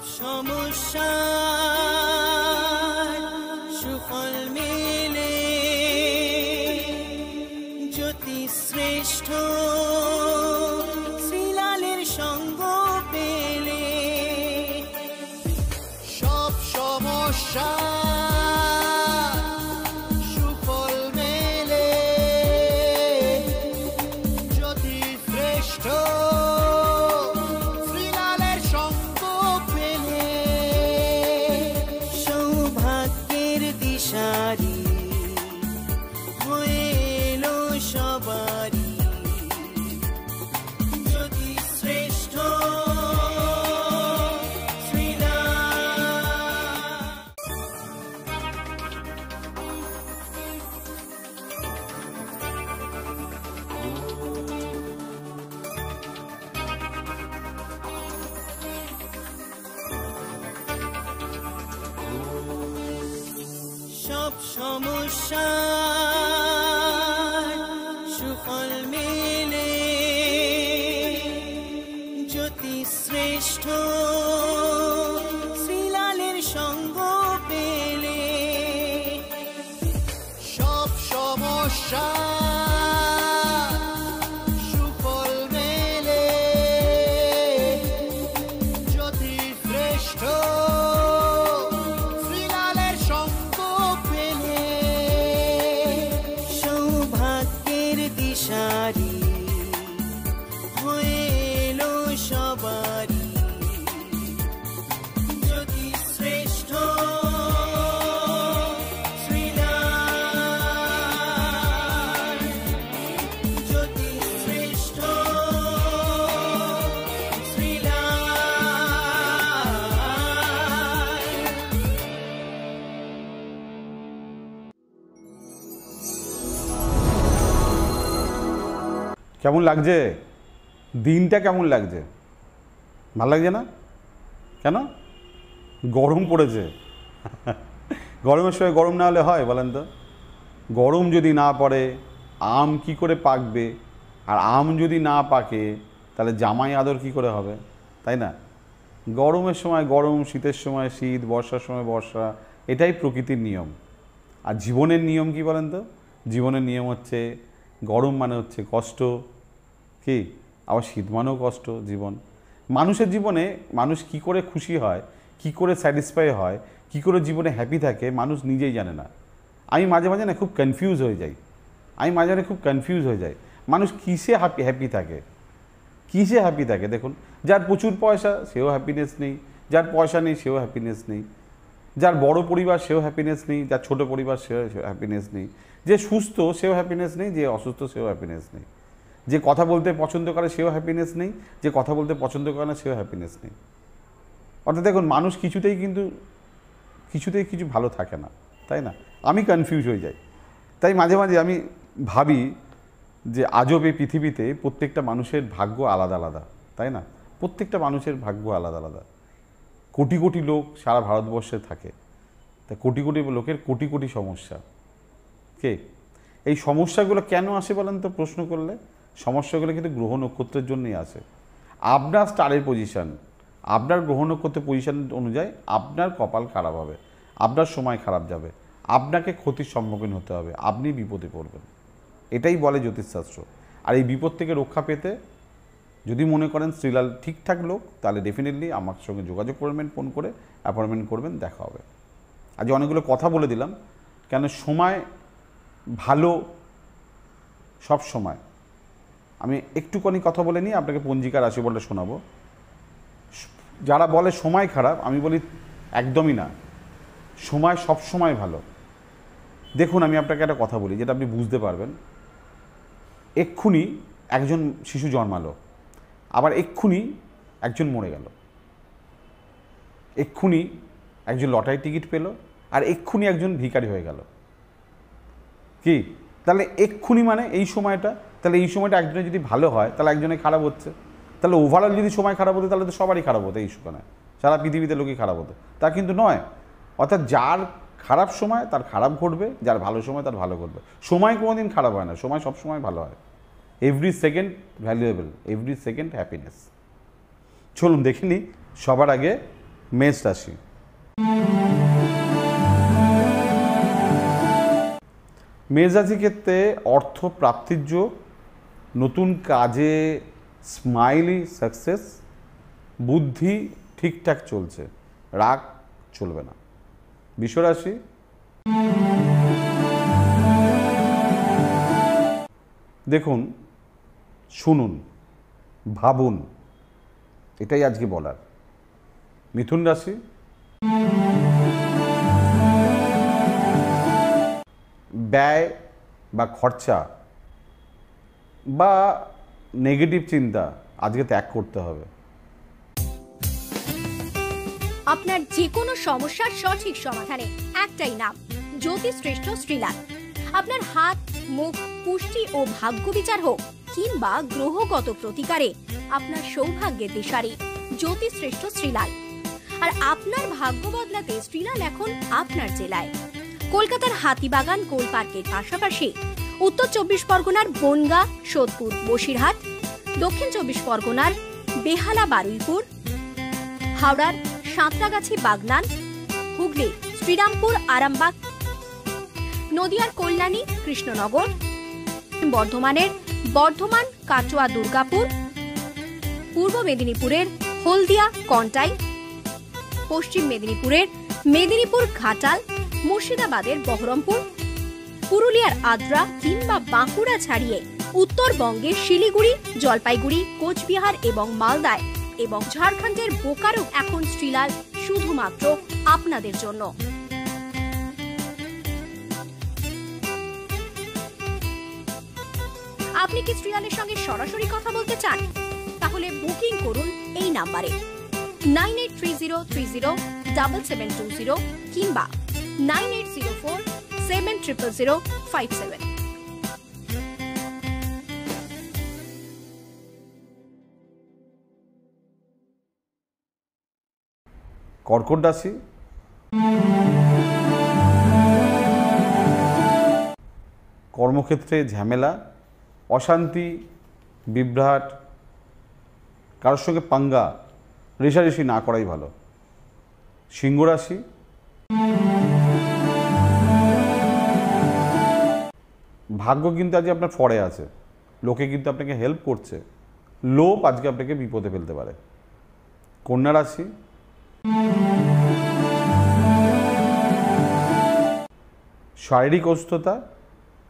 সমস্যার সুফল মেলে জ্যোতি শ্রেষ্ঠ শ্রীলালের সঙ্গ পেলে সব সমস্যা সুফল মেলে জ্যোতি শ্রেষ্ঠ শ্রীলালের সঙ্গ পেলে সৌভাগ্যের দিশারি হয়ে এলো সবারই জ্যোতি শ্রেষ্ঠ সব সমস্যার সুফল মেলে জ্যোতি শ্রেষ্ঠ শ্রীলালের সঙ্গ পেলে সব সমস্যা সুফল মেলে জ্যোতি শ্রেষ্ঠ শ্রীলালের সঙ্গ পেলে সৌভাগ্যের দিশারি হয়ে এলো সবারই জ্যোতি শ্রেষ্ঠ শ্রীলাল জ্যোতি শ্রেষ্ঠ কেমন লাগছে দিনটা কেমন লাগছে ভালো লাগছে না কেন গরম পড়েছে গরমের সময় গরম না হলে হয় বলেন তো গরম যদি না পড়ে আম কি করে পাকবে আর আম যদি না পাকে তাহলে জামাই আদর কি করে হবে তাই না গরমের সময় গরম শীতের সময় শীত বর্ষার সময় বর্ষা এটাই প্রকৃতির নিয়ম আর জীবনের নিয়ম কি বলেন তো জীবনের নিয়ম হচ্ছে গরম মানে হচ্ছে কষ্ট কি আবার শীত মানেও কষ্ট জীবন মানুষের জীবনে মানুষ কি করে খুশি হয় কি করে স্যাটিসফাই হয় কি করে জীবনে হ্যাপি থাকে মানুষ নিজেই জানে না আমি মাঝে মাঝে না খুব কনফিউজ হয়ে যাই মানুষ কিসে হ্যাপি থাকে কিসে হ্যাপি থাকে দেখুন যার প্রচুর পয়সা সেও হ্যাপিনেস নেই যার পয়সা নেই সেও হ্যাপিনেস নেই যার বড় পরিবার সেও হ্যাপিনেস নেই যার ছোট পরিবার সেও হ্যাপিনেস নেই যে সুস্থ সেও হ্যাপিনেস নেই যে অসুস্থ সেও হ্যাপিনেস নেই যে কথা বলতে পছন্দ করে সেও হ্যাপিনেস নেই যে কথা বলতে পছন্দ করে না সেও হ্যাপিনেস নেই অর্থাৎ দেখুন মানুষ কিছুতেই কিছু ভালো থাকে না তাই না আমি কনফিউজ হয়ে যাই তাই মাঝে মাঝে আমি ভাবি যে আজব এই পৃথিবীতে প্রত্যেকটা মানুষের ভাগ্য আলাদা আলাদা তাই না প্রত্যেকটা মানুষের ভাগ্য আলাদা আলাদা কোটি কোটি লোক সারা ভারতবর্ষে থাকে তা কোটি কোটি লোকের কোটি কোটি সমস্যা কে এই সমস্যাগুলো কেন আসে বলেন তো প্রশ্ন করলে সমস্যাগুলো কিন্তু গ্রহ নক্ষত্রের জন্যই আসে আপনার স্টারের পজিশন আপনার গ্রহ নক্ষত্রের পজিশন অনুযায়ী আপনার কপাল খারাপ হবে আপনার সময় খারাপ যাবে আপনাকে ক্ষতির সম্মুখীন হতে হবে আপনি বিপদে পড়বেন এটাই বলে জ্যোতিষশাস্ত্র আর এই বিপদ থেকে রক্ষা পেতে যদি মনে করেন শ্রীলাল ঠিকঠাক লোক তাহলে ডেফিনেটলি আমার সঙ্গে যোগাযোগ করবেন ফোন করে অ্যাপয়েন্টমেন্ট করবেন দেখা হবে আজ অনেকগুলো কথা বলে দিলাম কেন সময় ভালো সব সময় আমি একটুখানি কথা বলে নিই আপনাকে পঞ্জিকা রাশি বলে শোনাবো যারা বলে সময় খারাপ আমি বলি একদমই না সময় সব সময় ভালো দেখুন আমি আপনাকে একটা কথা বলি যেটা আপনি বুঝতে পারবেন এক্ষুনি একজন শিশু জন্মালো আবার এক্ষুনি একজন মরে গেল এক্ষুনি একজন লটারি টিকিট পেল আর এক্ষুনি একজন ভিখারি হয়ে গেল কি তাহলে এক্ষুনি মানে এই সময়টা তাহলে এই সময়টা একজনের যদি ভালো হয় তাহলে একজনের খারাপ হচ্ছে তাহলে ওভারঅল যদি সময় খারাপ হতো তাহলে তো সবারই খারাপ হতো এই সময় সারা পৃথিবীতে লোকই খারাপ হতো তা কিন্তু নয় অর্থাৎ যার খারাপ সময় তার খারাপ ঘটবে যার ভালো সময় তার ভালো ঘটবে সময় কোনোদিন খারাপ হয় না সময় সব সময় ভালো হয় every second valuable every second happiness চলুন দেখে নিই সবার আগে মেষ রাশি, মেষ রাশির ক্ষেত্রে অর্থ প্রাপ্তির যোগ, নতুন কাজে স্মাইলি সাকসেস, বুদ্ধি ঠিকঠাক চলছে, রাগ চলবে না। বৃষ রাশি, দেখুন, শুনুন, ভাবুন, এটাই আজকে বলার। মিথুন রাশি, ব্যয় বা খরচা বা নেগেটিভ চিন্তা আজকে ত্যাগ করতে হবে। আপনার যে কোনো সমস্যার সঠিক সমাধানে একটাই নাম, জ্যোতিষশ্রেষ্ঠ শ্রীলাল। আপনার হাত, মুখ, পুষ্টি ও ভাগ্য বিচার হোক কিংবা গ্রহগত প্রতিকারে আপনার সৌভাগ্যের দিশারি জ্যোতিষশ্রেষ্ঠ শ্রীলাল। আর আপনার ভাগ্য বদলাতে শ্রীলাল এখন আপনার জেলায়। কলকাতার হাতিবাগান কোল পার্কের পাশাপাশি উত্তর 24 পরগনার বনগাঁ, সোদপুর, বসিরহাট, দক্ষিণ 24 পরগনার বেহালা, বারুইপুর, হাওড়ার সাঁতরাগাছি, বাগনান, হুগলি শ্রীরামপুর, আরামবাগ, নদিয়ার কল্যাণী, কৃষ্ণনগর, বর্ধমানের বর্ধমান, কাটোয়া, দুর্গাপুর, পূর্ব মেদিনীপুরের হলদিয়া, কন্টাই, পশ্চিম মেদিনীপুরের মেদিনীপুর, ঘাটাল, মুর্শিদাবাদের বহরমপুর, পুরুলিয়ার আদ্রা কিংবা বাঁকুড়া ছাড়িয়ে উত্তরবঙ্গের শিলিগুড়ি, জলপাইগুড়ি, কোচবিহার এবং মালদায় এবং ঝাড়খণ্ডের বোকারো এখন শ্রীলাল শুধুমাত্র আপনাদের জন্য। আপনি কি শ্রীলালের সঙ্গে সরাসরি কথা বলতে চান? তাহলে বুকিং করুন এই নাম্বারে 9830307720 কিংবা 9804700057। কর্কট রাশি, কর্মক্ষেত্রে ঝামেলা, অশান্তি, বিভ্রাট, কারোর সঙ্গে পাঙ্গা রেষারেষি না করাই ভালো। সিংহ রাশি, ভাগ্য কিন্তু আজকে আপনার ফরে আছে, লোকে কিন্তু আপনাকে হেল্প করছে, লোভ আজকে আপনাকে বিপদে ফেলতে পারে। কন্যা রাশি, শারীরিক অসুস্থতা,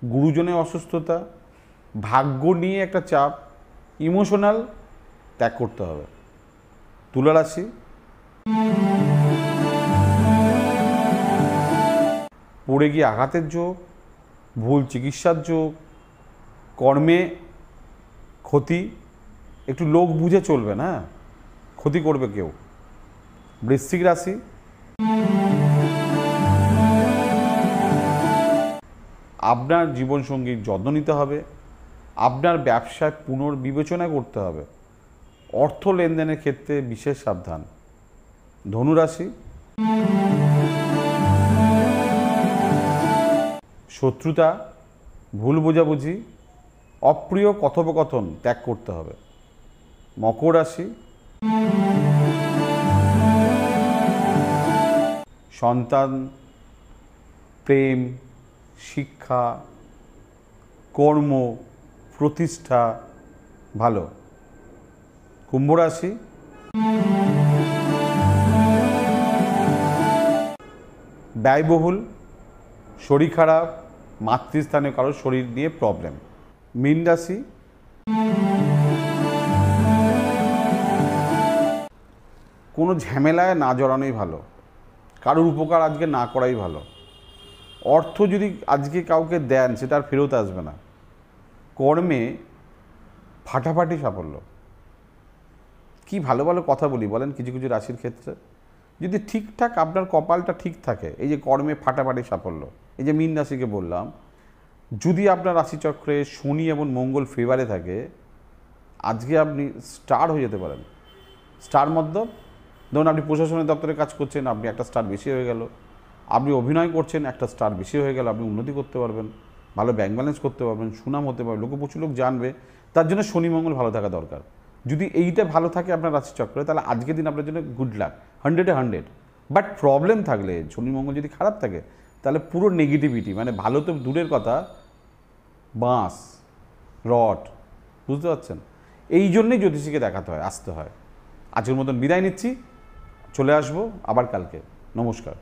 গুরুজনের অসুস্থতা, ভাগ্য নিয়ে একটা চাপ, ইমোশনাল ত্যাগ করতে হবে। তুলা রাশি, পড়ে গিয়ে আঘাতের যোগ, ভুল চিকিৎসার যোগ, কর্মে ক্ষতি, একটু লোক বুঝে চলবে না, ক্ষতি করবে কেউ। বৃশ্চিক রাশি, আপনার জীবনসঙ্গীর যত্ন নিতে হবে, আপনার ব্যবসায় পুনর্বিবেচনা করতে হবে, অর্থ লেনদেনের ক্ষেত্রে বিশেষ সাবধান। ধনুরাশি, শত্রুতা, ভুল বোঝাবুঝি, অপ্রিয় কথোপকথন ত্যাগ করতে হবে। মকর রাশি, সন্তান, প্রেম, শিক্ষা, কর্ম, প্রতিষ্ঠা ভালো। কুম্ভ রাশি, ব্যয়বহুল, শরীর খারাপ, মাতৃস্থানে কারো শরীর নিয়ে প্রবলেম। মীন রাশি, কোনো ঝামেলায় না জড়ানোই ভালো, কারোর উপকার আজকে না করাই ভালো। অর্থ যদি আজকে কাউকে দেন সেটা আর ফেরত আসবে না। কর্মে ফাটাফাটি সাফল্য। কি ভালো ভালো কথা বলি বলেন কিছু কিছু রাশির ক্ষেত্রে, যদি ঠিকঠাক আপনার কপালটা ঠিক থাকে, এই যে কর্মে ফাটাফাটি সাফল্য, এই যে মীন রাশিকে বললাম, যদি আপনার রাশিচক্রে শনি এবং মঙ্গল ফেভারে থাকে, আজকে আপনি স্টার হয়ে যেতে পারেন। স্টার মতলব, ধরুন আপনি প্রশাসনের দপ্তরে কাজ করছেন, আপনি একটা স্টার বেশি হয়ে গেল। আপনি অভিনয় করছেন, একটা স্টার বেশি হয়ে গেল, আপনি উন্নতি করতে পারবেন, ভালো ব্যাংক ব্যালেন্স করতে পারবেন, সুনাম হতে পারবে, প্রচুর লোক জানবে। তার জন্য শনি মঙ্গল ভালো থাকা দরকার। যদি এইটা ভালো থাকে আপনার রাশিচক্রে, তাহলে আজকের দিন আপনার জন্য গুড লাক, 100-এ 100। বাট প্রবলেম থাকলে, শনি মঙ্গল যদি খারাপ থাকে, তাহলে পুরো নেগেটিভিটি, মানে ভালো তো দূরের কথা, বাঁশ রড, বুঝতে পারছেন? এই জন্যেই জ্যোতিষীকে দেখাতে হয়, আসতে হয়। আজকের মতন বিদায় নিচ্ছি, চলে আসবো আবার কালকে। নমস্কার।